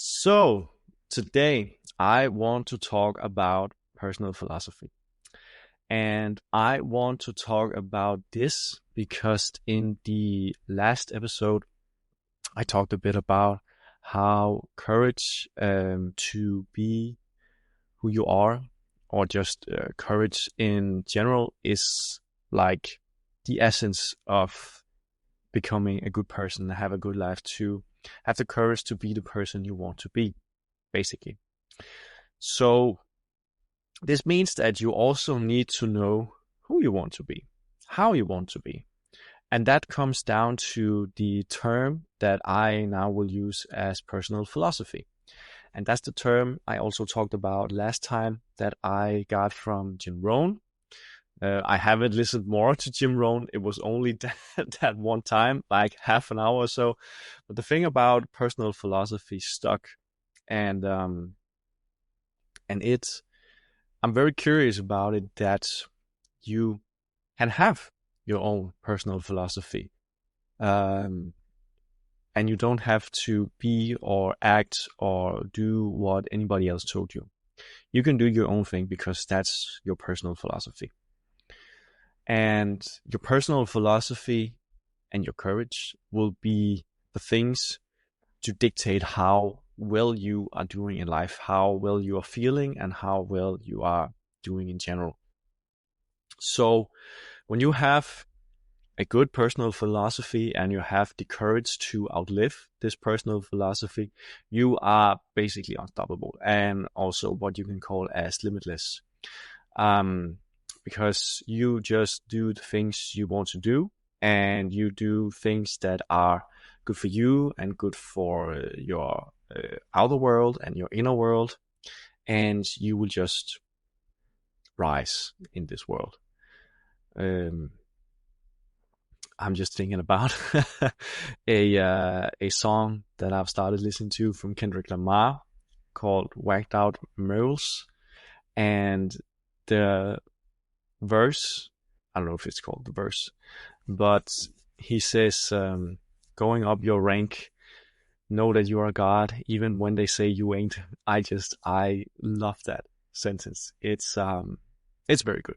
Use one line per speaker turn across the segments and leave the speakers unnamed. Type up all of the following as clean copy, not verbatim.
So, today I want to talk about personal philosophy. And I want to talk about this because in the last episode, I talked a bit about how courage to be who you are, or just courage in general, is like the essence of becoming a good person, have a good life, to have the courage to be the person you want to be, basically. So this means that you also need to know who you want to be, how you want to be. And that comes down to the term that I now will use as personal philosophy. And that's the term I also talked about last time that I got from Jim Rohn. I haven't listened more to Jim Rohn. It was only that one time, like half an hour or so. But the thing about personal philosophy stuck, and it's I'm very curious about it, that you can have your own personal philosophy. Um, and you don't have to be or act or do what anybody else told you. You can do your own thing because that's your personal philosophy. And your personal philosophy and your courage will be the things to dictate how well you are doing in life, how well you are feeling, and how well you are doing in general. So when you have a good personal philosophy and you have the courage to outlive this personal philosophy, you are basically unstoppable, and also what you can call as limitless. Because you just do the things you want to do, and you do things that are good for you and good for your outer world and your inner world, and you will just rise in this world. Um, I'm just thinking about a song that I've started listening to from Kendrick Lamar called "Whacked Out Merles," and the verse, I don't know if it's called the verse, but he says, "Going up your rank, know that you are God, even when they say you ain't." I love that sentence. It's very good.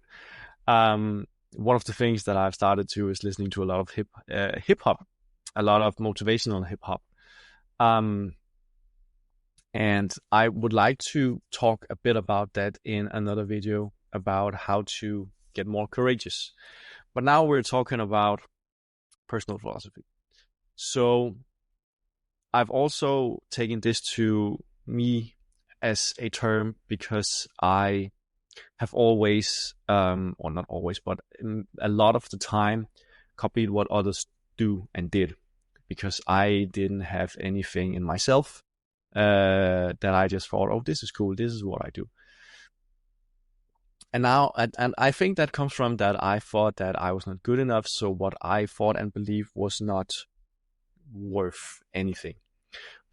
One of the things that I've started to is listening to a lot of hip hop, a lot of motivational hip hop. Um, and I would like to talk a bit about that in another video, about how to get more courageous. But now we're talking about personal philosophy. So I've also taken this to me as a term because I have always, or not always, but a lot of the time, copied what others do and did, because I didn't have anything in myself that I just thought, oh, this is cool, this is what I do. And now, and I think that comes from that I thought that I was not good enough, so what I thought and believed was not worth anything.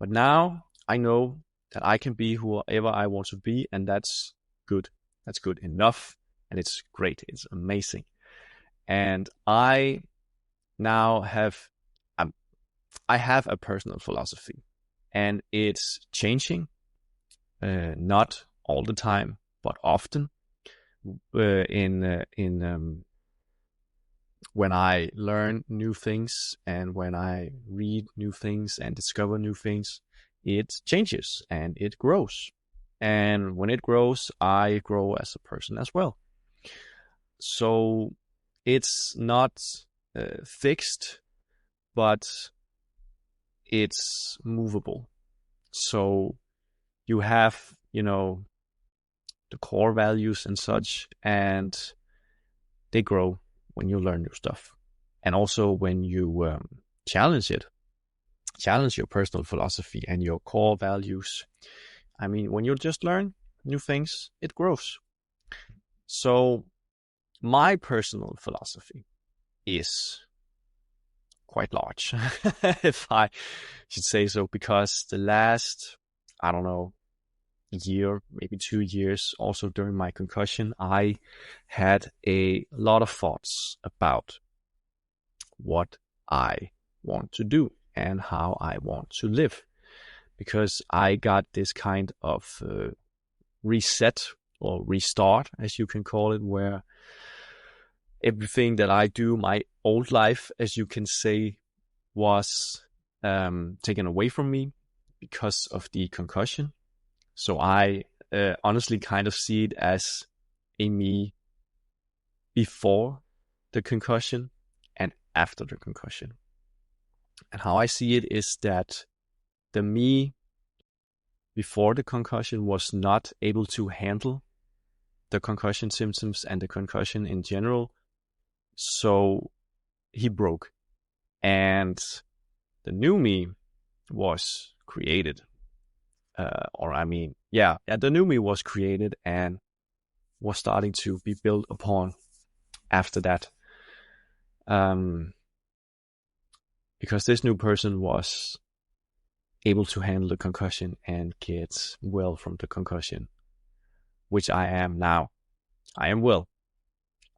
But now I know that I can be whoever I want to be, and that's good. That's good enough, and it's great. It's amazing. And I now have, I have a personal philosophy, and it's changing, not all the time, but often. In when I learn new things and when I read new things and discover new things, it changes and it grows. And when it grows, I grow as a person as well. So it's not fixed, but it's movable. So you have, the core values and such, and they grow when you learn new stuff. And also when you challenge your personal philosophy and your core values. I mean, when you just learn new things, it grows. So my personal philosophy is quite large, if I should say so, because the last, I don't know, year, maybe 2 years, also during my concussion, I had a lot of thoughts about what I want to do and how I want to live. because I got this kind of reset or restart, as you can call it, where everything that I do, my old life, as you can say, was taken away from me because of the concussion. So I honestly kind of see it as a me before the concussion and after the concussion. And how I see it is that the me before the concussion was not able to handle the concussion symptoms and the concussion in general. So he broke. And the new me was created. The new me was created and was starting to be built upon after that. Because this new person was able to handle the concussion and get well from the concussion, which I am now. I am well.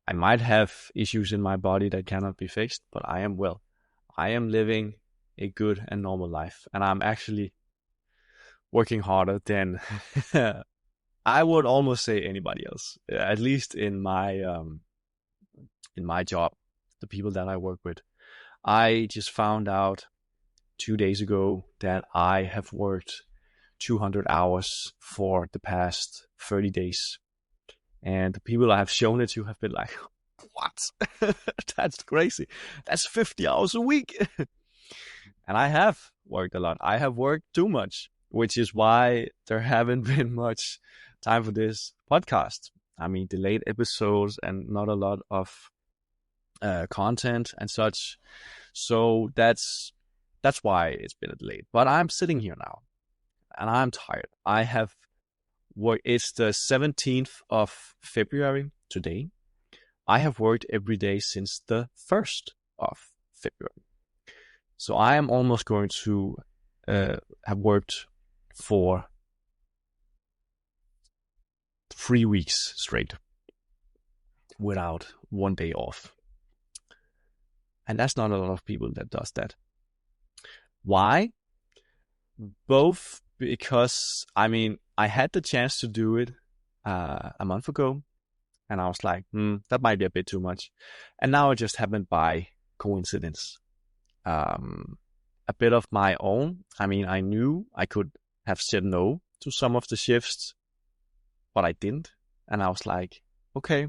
I might have issues in my body that cannot be fixed, but I am well. I am living a good and normal life, and I'm actually working harder than I would almost say anybody else, at least in my job, the people that I work with. I just found out 2 days ago that I have worked 200 hours for the past 30 days. And the people I have shown it to have been like, what? That's crazy. That's 50 hours a week. And I have worked a lot. I have worked too much, which is why there haven't been much time for this podcast. I mean, delayed episodes and not a lot of content and such. So that's why it's been delayed. But I'm sitting here now and I'm tired. I have worked. It's the 17th of February today. I have worked every day since the 1st of February. So I am almost going to have worked for 3 weeks straight without one day off. And that's not a lot of people that does that. Why? Both because, I mean, I had the chance to do it a month ago, and I was like, that might be a bit too much. And now it just happened by coincidence. A bit of my own. I mean, I knew I could have said no to some of the shifts, but I didn't. And I was like, okay,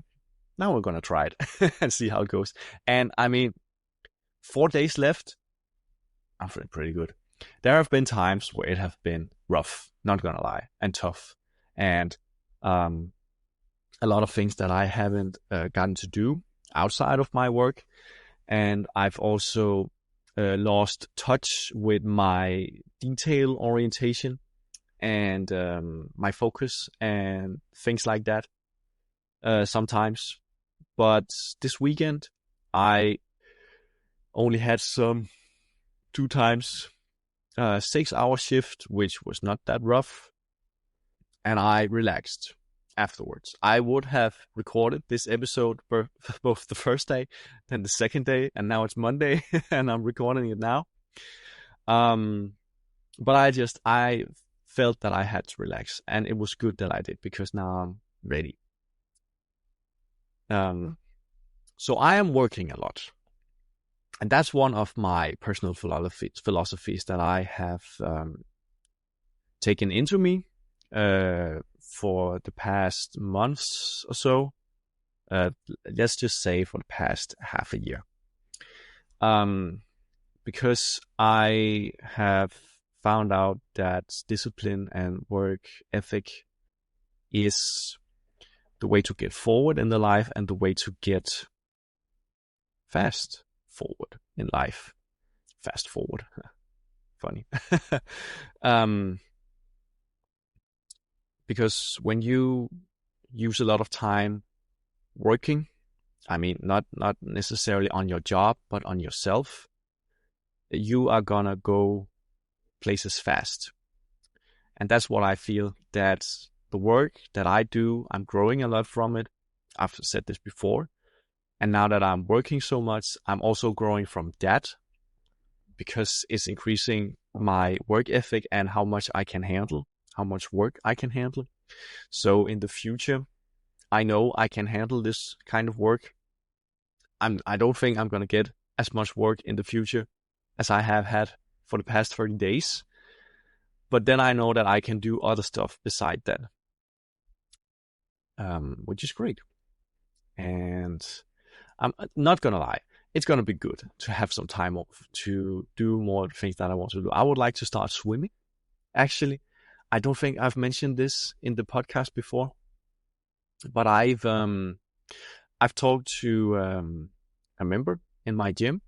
now we're going to try it and see how it goes. And I mean, 4 days left. I'm feeling pretty good. There have been times where it have been rough, not gonna lie, and tough. And a lot of things that I haven't gotten to do outside of my work. And I've also lost touch with my detail orientation and my focus and things like that sometimes. But this weekend, I only had 2 times 6-hour shift, which was not that rough, and I relaxed afterwards. I would have recorded this episode both the first day, then the second day, and now it's Monday, and I'm recording it now. But I felt that I had to relax, and it was good that I did, because now I'm ready. So I am working a lot. And that's one of my personal philosophies that I have taken into me for the past months or so. Let's just say for the past half a year. Because I have found out that discipline and work ethic is the way to get forward in the life and the way to get fast forward in life. Fast forward. Funny. Because when you use a lot of time working, I mean, not necessarily on your job, but on yourself, you are gonna go places fast. And that's what I feel, that the work that I do, I'm growing a lot from it. I've said this before. And now that I'm working so much, I'm also growing from that, because it's increasing my work ethic and how much I can handle, how much work I can handle. So in the future, I know I can handle this kind of work. I don't think I'm gonna get as much work in the future as I have had for the past 30 days. But then I know that I can do other stuff beside that, which is great. And I'm not gonna lie, it's gonna be good to have some time off to do more things that I want to do. I would like to start swimming. Actually, I don't think I've mentioned this in the podcast before, but I've talked to a member in my gym,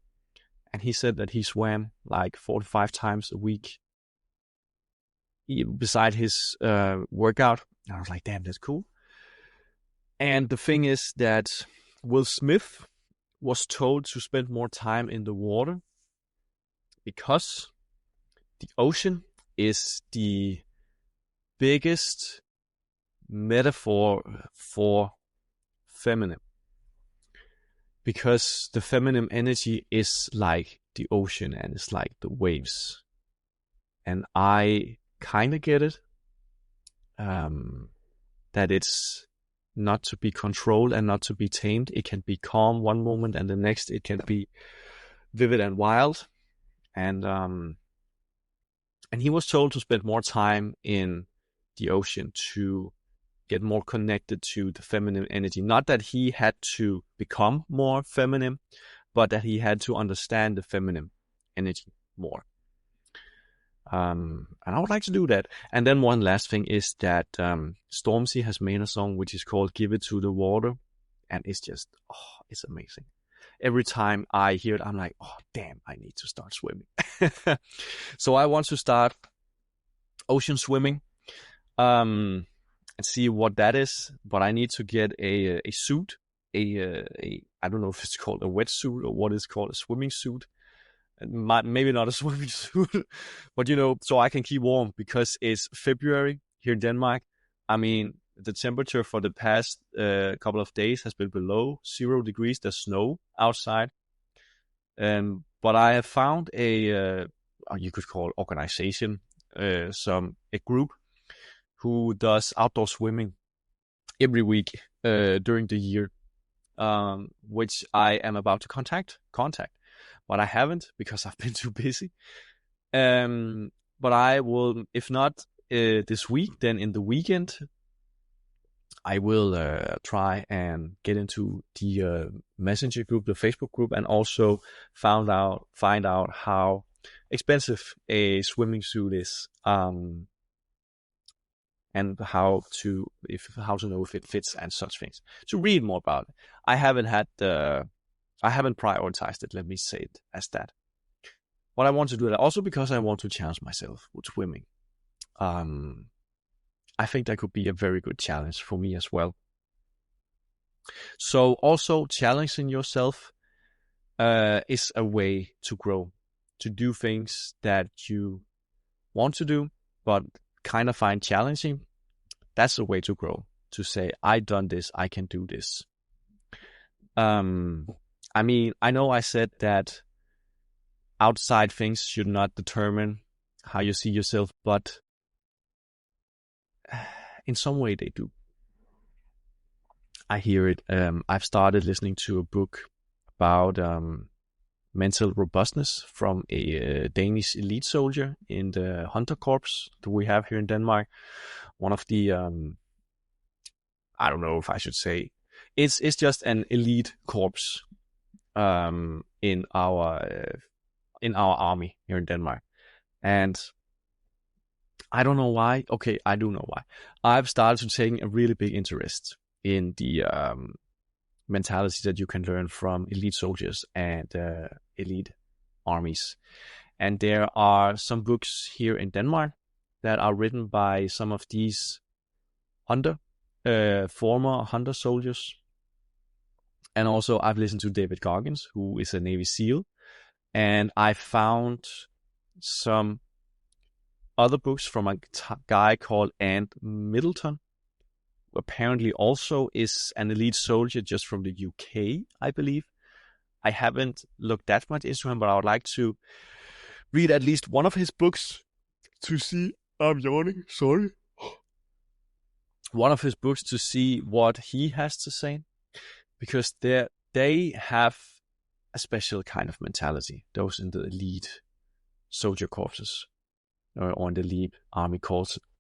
and he said that he swam like 45 times a week beside his workout. And I was like, damn, that's cool. And the thing is that Will Smith was told to spend more time in the water because the ocean is the biggest metaphor for feminine. Because the feminine energy is like the ocean and it's like the waves. And I kind of get it. That it's not to be controlled and not to be tamed. It can be calm one moment and the next it can be vivid and wild. And he was told to spend more time in the ocean to get more connected to the feminine energy. Not that he had to become more feminine, but that he had to understand the feminine energy more. And I would like to do that. And then one last thing is that Stormzy has made a song which is called Give It to the Water. And it's just, it's amazing. Every time I hear it, I'm like, oh, damn, I need to start swimming. So I want to start ocean swimming and see what that is. But I need to get a suit, I don't know if it's called a wetsuit or what is called a swimming suit. Maybe not a swimming suit, but so I can keep warm because it's February here in Denmark. I mean, the temperature for the past couple of days has been below 0 degrees. There's snow outside. But I have found you could call it organization, a group who does outdoor swimming every week during the year, which I am about to contact. But I haven't because I've been too busy. But I will, if not this week, then in the weekend, I will try and get into the messenger group, the Facebook group, and also find out how expensive a swimming suit is, and how to know if it fits and such things. To read more about it, I haven't prioritized it. Let me say it as that. But I want to do that also because I want to challenge myself with swimming. I think that could be a very good challenge for me as well. So also challenging yourself is a way to grow, to do things that you want to do, but kind of find challenging. That's a way to grow, to say, I've done this, I can do this. I mean, I know I said that outside things should not determine how you see yourself, but in some way they do. I hear it. I've started listening to a book about mental robustness from a Danish elite soldier in the Hunter Corps that we have here in Denmark. One of the, I don't know if I should say, it's just an elite corps in our army here in Denmark. And I don't know why. Okay, I do know why. I've started to take a really big interest in the mentality that you can learn from elite soldiers and elite armies. And there are some books here in Denmark that are written by some of these former Hunter soldiers. And also I've listened to David Goggins, who is a Navy SEAL. And I found some other books from a guy called Ant Middleton, who apparently also is an elite soldier just from the UK, I believe. I haven't looked that much into him, but I would like to read at least one of his books to see. I'm yawning, sorry. One of his books to see what he has to say, because they have a special kind of mentality, those in the elite soldier corpses, or in the elite army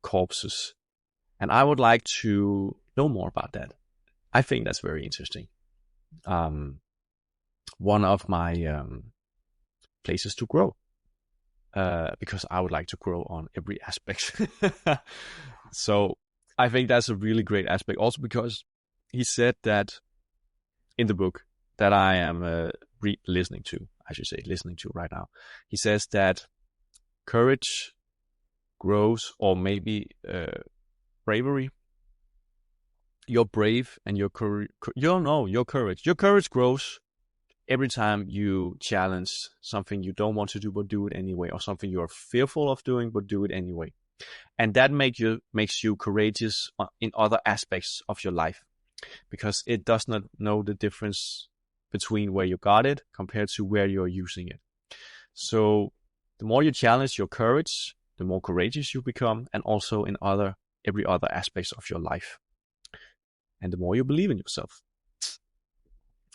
corpses. And I would like to know more about that. I think that's very interesting. One of my places to grow, because I would like to grow on every aspect. So I think that's a really great aspect. Also because he said that in the book that I am listening to right now, he says that courage grows, or maybe bravery. You're brave, and your courage. Your courage grows every time you challenge something you don't want to do but do it anyway, or something you're fearful of doing but do it anyway. And that makes you courageous in other aspects of your life, because it does not know the difference between where you got it compared to where you're using it. So the more you challenge your courage, the more courageous you become, and also in every other aspects of your life. And the more you believe in yourself.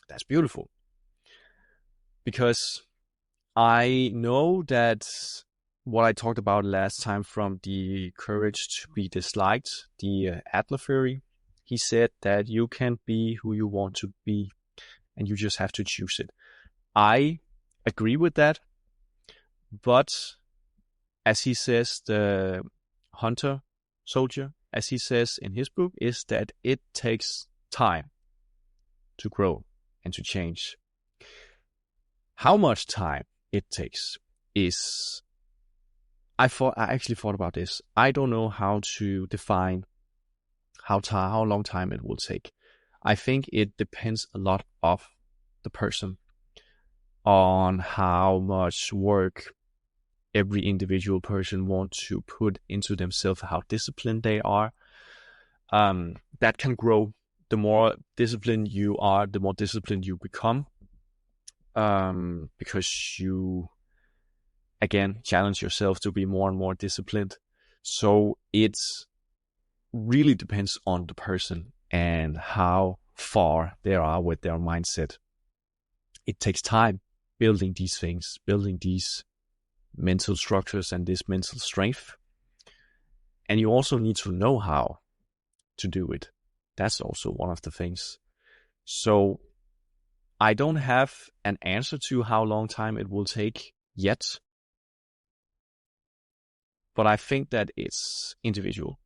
That's beautiful. Because I know that what I talked about last time, from the courage to be disliked, the Adler theory, he said that you can be who you want to be, and you just have to choose it. I agree with that, but as he says, the hunter soldier, as he says in his book, is that it takes time to grow and to change. How much time it takes is, I actually thought about this. I don't know how to define how long time it will take. I think it depends a lot of the person, on how much work every individual person wants to put into themselves, how disciplined they are. That can grow. The more disciplined you are, the more disciplined you become. Because you, again, challenge yourself to be more and more disciplined. So it really depends on the person and how far they are with their mindset. It takes time building these things, building these mental structures and this mental strength. And you also need to know how to do it. That's also one of the things. So I don't have an answer to how long time it will take yet, but I think that it's individual.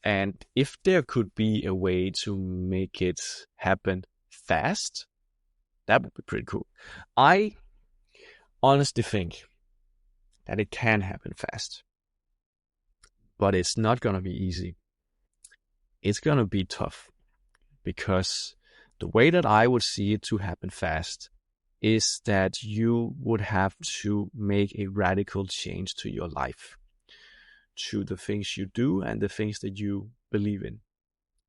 And if there could be a way to make it happen fast, that would be pretty cool. I honestly think that it can happen fast, but it's not going to be easy. It's going to be tough, because the way that I would see it to happen fast is that you would have to make a radical change to your life, to the things you do and the things that you believe in.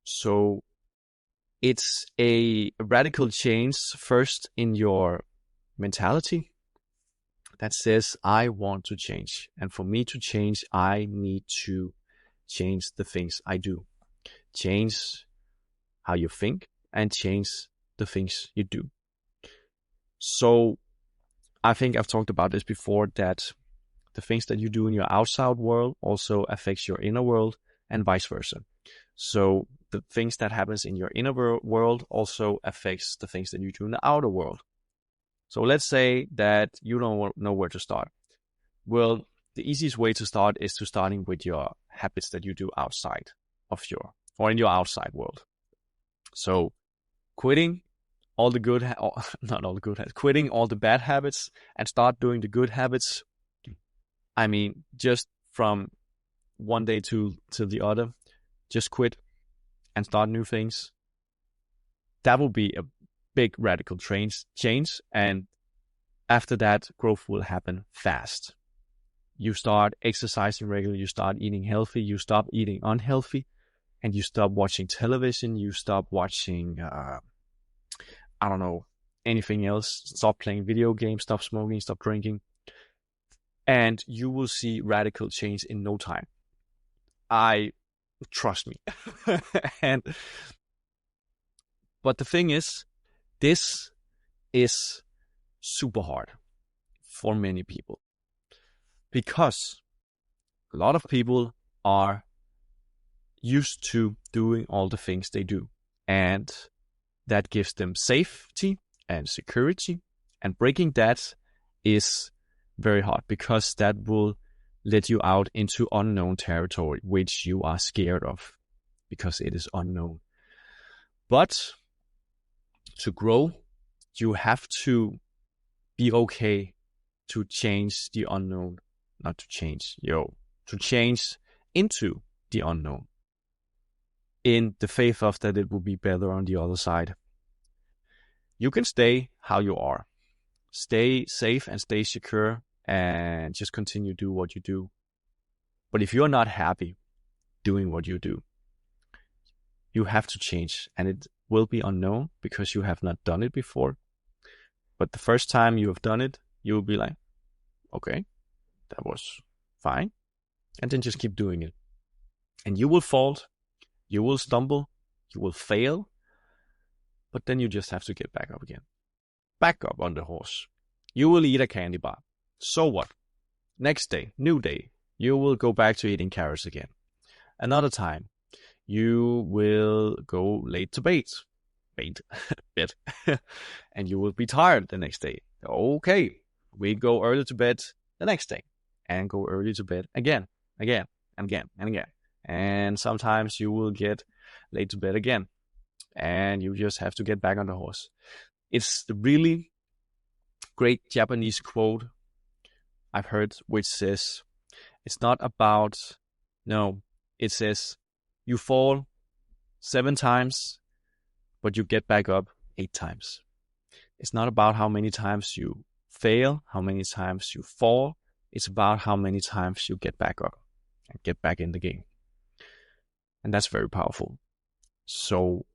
So it's a radical change first in your mentality that says, I want to change. And for me to change, I need to change the things I do. Change how you think and change the things you do. So I think I've talked about this before, that the things that you do in your outside world also affects your inner world, and vice versa. So the things that happens in your inner world also affects the things that you do in the outer world. So let's say that you don't know where to start. Well, the easiest way to start is to starting with your habits that you do outside of or in your outside world. So quitting all the good, not all the good habits, quitting all the bad habits and start doing the good habits. I mean, just from one day to the other, just quit and start new things. That will be a big radical change. And after that, growth will happen fast. You start exercising regularly, you start eating healthy, you stop eating unhealthy, and you stop watching television, you stop watching, anything else. Stop playing video games, stop smoking, stop drinking. and you will see radical change in no time. Trust me. But the thing is, this is super hard for many people because a lot of people are used to doing all the things they do, and that gives them safety and security, and breaking that is very hard because that will let you out into unknown territory, which you are scared of because it is unknown. But to grow, you have to be okay to change the unknown, not to change, to change into the unknown in the faith of that it will be better on the other side. You can stay how you are. Stay safe and stay secure and just continue to do what you do. But if you're not happy doing what you do, you have to change, and it will be unknown because you have not done it before. But the first time you have done it, you will be like, okay, that was fine. And then just keep doing it. And you will fall, you will stumble, you will fail, but then you just have to get back up again. Back up on the horse. You will eat a candy bar. So what? Next day, new day, you will go back to eating carrots again. Another time, you will go late to bed, and you will be tired the next day. Okay, we go early to bed the next day, and go early to bed again, and again. And sometimes you will get late to bed again, and you just have to get back on the horse. It's the really great Japanese quote I've heard, which says, it's not about, no, it says, you fall 7 times, but you get back up 8 times. It's not about how many times you fail, how many times you fall. It's about how many times you get back up and get back in the game. And that's very powerful. So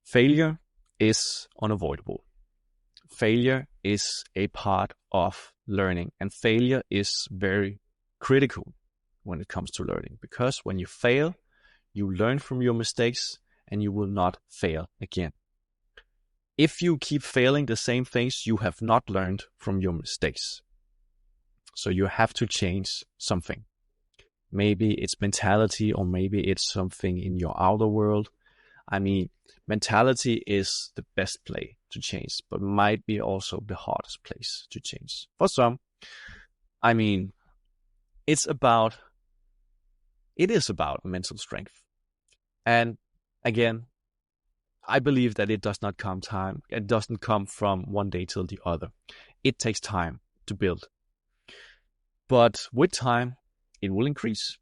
failure is unavoidable. Failure is a part of learning, and failure is very critical when it comes to learning, because when you fail, you learn from your mistakes and you will not fail again. If you keep failing the same things, you have not learned from your mistakes. So you have to change something. Maybe it's mentality, or maybe it's something in your outer world. I mean, mentality is the best play to change, but might be also the hardest place to change. For some, I mean, it is about mental strength. And again, I believe that it doesn't come from one day till the other. It takes time to build. But with time, it will increase,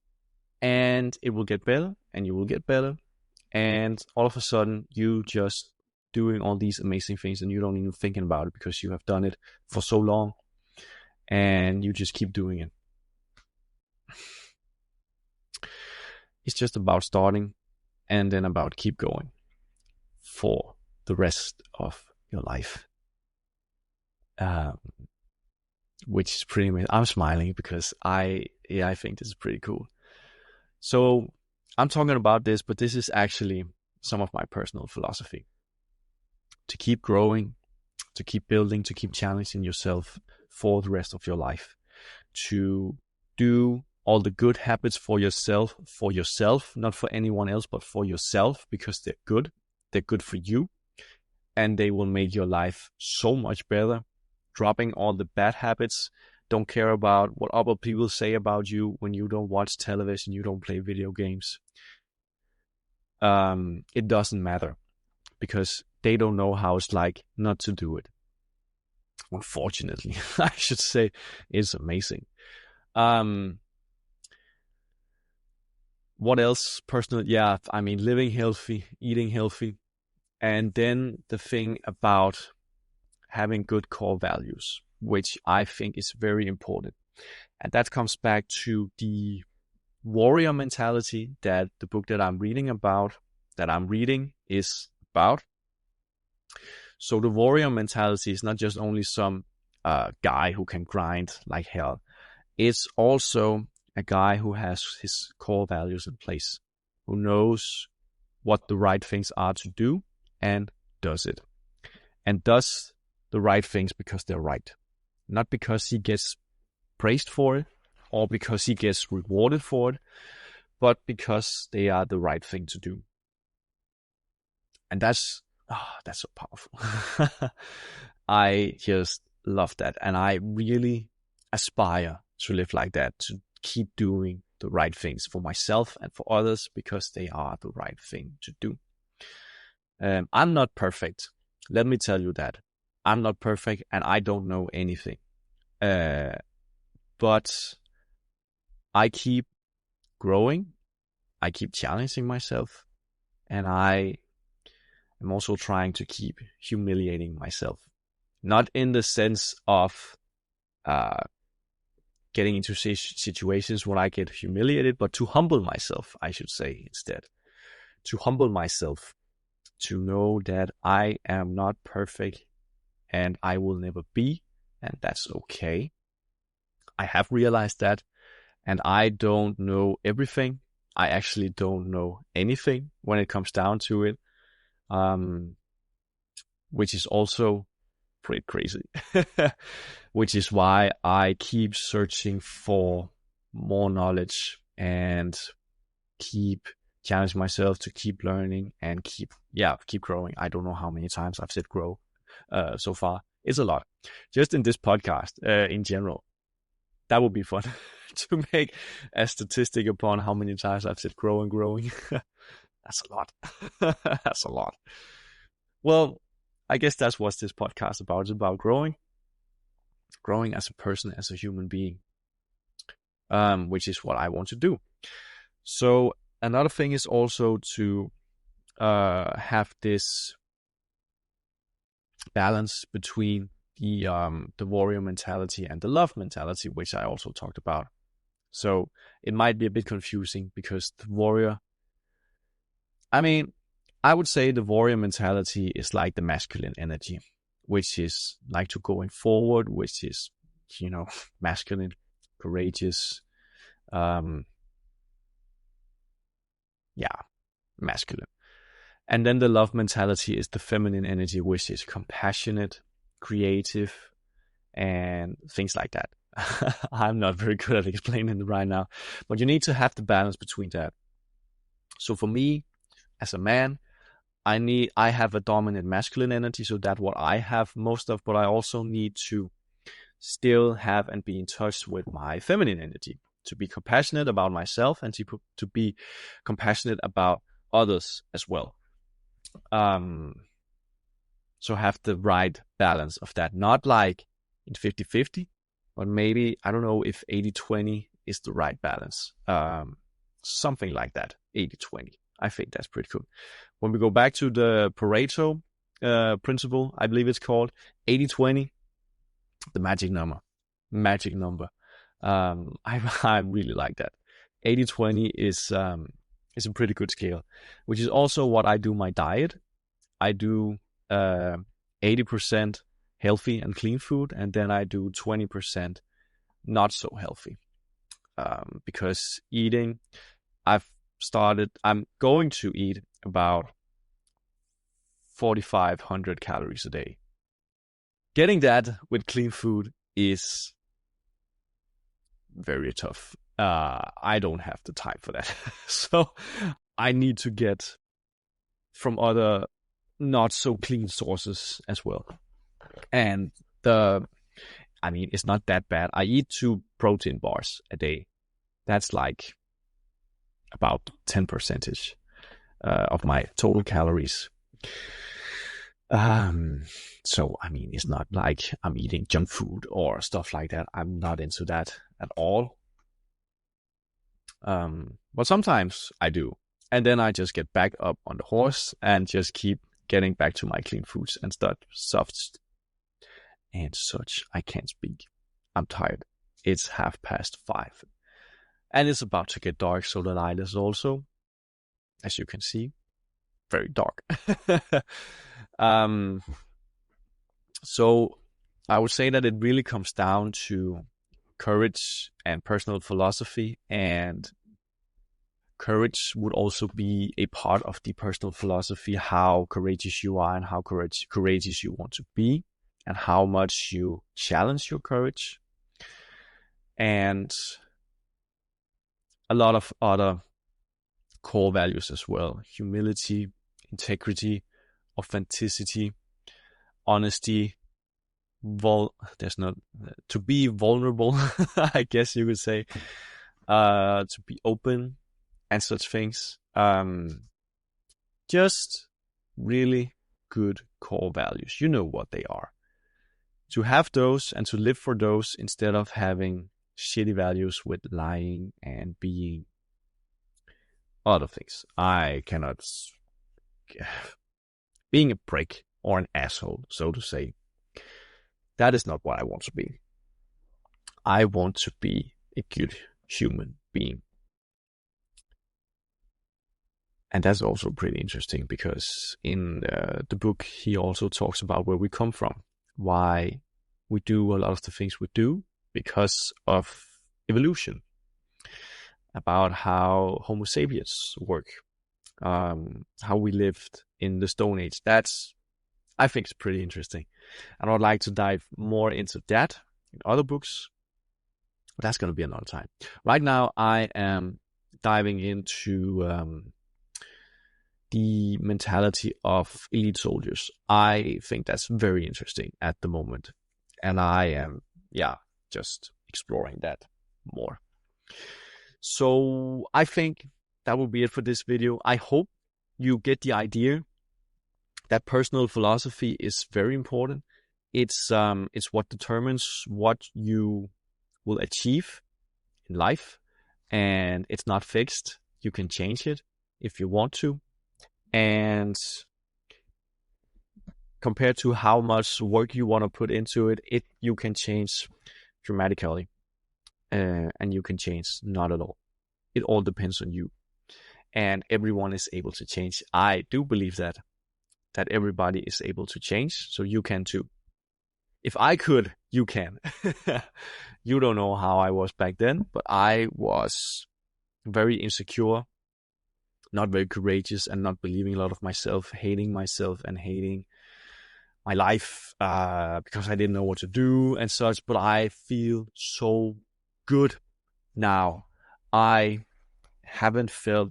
and it will get better, and you will get better. And all of a sudden, you just doing all these amazing things, and you don't even thinking about it because you have done it for so long, and you just keep doing it. It's just about starting, and then about keep going for the rest of your life. Which is pretty amazing. I'm smiling because I think this is pretty cool. So I'm talking about this, but this is actually some of my personal philosophy. To keep growing, to keep building, to keep challenging yourself for the rest of your life. To do all the good habits for yourself, not for anyone else, but for yourself, because they're good. They're good for you, and they will make your life so much better. Dropping all the bad habits. Don't care about what other people say about you when you don't watch television, you don't play video games. It doesn't matter, because they don't know how it's like not to do it. Unfortunately, I should say, it's amazing. What else? Personal, living healthy, eating healthy. And then the thing about having good core values, which I think is very important. And that comes back to the warrior mentality that the book that I'm reading is about. So the warrior mentality is not just only some guy who can grind like hell. It's also a guy who has his core values in place, who knows what the right things are to do and does it. And does the right things because they're right. Not because he gets praised for it or because he gets rewarded for it, but because they are the right thing to do. And that's so powerful. I just love that. And I really aspire to live like that, to keep doing the right things for myself and for others because they are the right thing to do. I'm not perfect. Let me tell you that. I'm not perfect and I don't know anything. But I keep growing. I keep challenging myself. And I am also trying to keep humiliating myself. Not in the sense of getting into situations where I get humiliated, but to humble myself, I should say instead. To humble myself, to know that I am not perfect and I will never be, and that's okay. I have realized that, and I don't know everything. I actually don't know anything when it comes down to it, which is also pretty crazy. Which is why I keep searching for more knowledge and keep challenging myself to keep learning and keep growing. I don't know how many times I've said grow so far. It's a lot. Just in this podcast, in general, that would be fun to make a statistic upon how many times I've said grow and growing. That's a lot. That's a lot. Well, I guess that's what this podcast about. It's about growing as a person, as a human being, which is what I want to do. So another thing is also to have this balance between the warrior mentality and the love mentality, which I also talked about. So it might be a bit confusing because the warrior, I would say the warrior mentality is like the masculine energy, which is like to going forward, which is, masculine, courageous, masculine. And then the love mentality is the feminine energy, which is compassionate, creative, and things like that. I'm not very good at explaining it right now, but you need to have the balance between that. So for me, as a man, I have a dominant masculine energy, so that's what I have most of, but I also need to still have and be in touch with my feminine energy, to be compassionate about myself and to be compassionate about others as well. So have the right balance of that, not like in 50-50, but maybe, I don't know if 80-20 is the right balance. Something like that, 80-20. I think that's pretty cool. When we go back to the Pareto principle, I believe it's called 80-20, the magic number. I really like that. 80-20 is a pretty good scale, which is also what I do my diet. I do 80% healthy and clean food, and then I do 20% not so healthy. Because eating, I'm going to eat about 4,500 calories a day. Getting that with clean food is very tough. I don't have the time for that. So I need to get from other not so clean sources as well. And it's not that bad. I eat 2 protein bars a day. That's like about 10% of my total calories. So it's not like I'm eating junk food or stuff like that. I'm not into that at all. But sometimes I do. And then I just get back up on the horse and just keep getting back to my clean foods and stuff and such. I can't speak. I'm tired. It's 5:30. And it's about to get dark, so the light is also, as you can see, very dark. So I would say that it really comes down to courage and personal philosophy, and courage would also be a part of the personal philosophy, how courageous you are and how courageous you want to be, and how much you challenge your courage, and a lot of other core values as well: humility, integrity, authenticity, honesty, there's not to be vulnerable, I guess you could say, to be open and such things. Just really good core values. You know what they are. To have those and to live for those instead of having shitty values with lying and being other things. I cannot. Being a prick or an asshole, so to say, that is not what I want to be. I want to be a good human being. And that's also pretty interesting because in the book, he also talks about where we come from, why we do a lot of the things we do because of evolution, about how Homo sapiens work, how we lived in the Stone Age. That's, I think, it's pretty interesting. And I'd like to dive more into that in other books. But that's going to be another time. Right now, I am diving into the mentality of elite soldiers. I think that's very interesting at the moment. And I am, just exploring that more. So I think that will be it for this video. I hope you get the idea that personal philosophy is very important. It's what determines what you will achieve in life, and it's not fixed. You can change it if you want to, and compared to how much work you want to put into it, you can change dramatically, and you can change not at all. It all depends on you, and everyone is able to change. I do believe that everybody is able to change, so you can too. If I could, you can. You don't know how I was back then, but I was very insecure, not very courageous, and not believing a lot of myself, hating myself and hating my life because I didn't know what to do and such. But I feel so good now. I haven't felt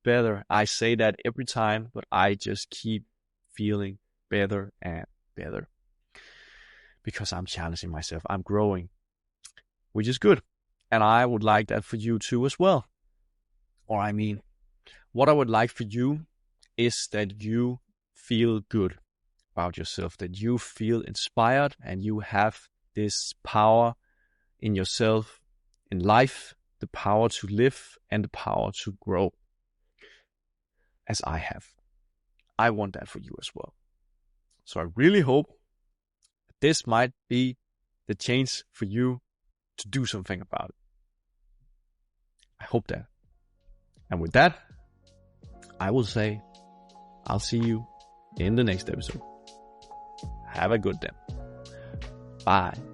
better. I say that every time, but I just keep feeling better and better because I'm challenging myself. I'm growing, which is good. And I would like that for you too as well. Or I mean, what I would like for you is that you feel good about yourself, that you feel inspired and you have this power in yourself, in life, the power to live and the power to grow, as I have. I want that for you as well. So I really hope this might be the chance for you to do something about it. I hope that. And with that, I will say, I'll see you in the next episode. Have a good day. Bye.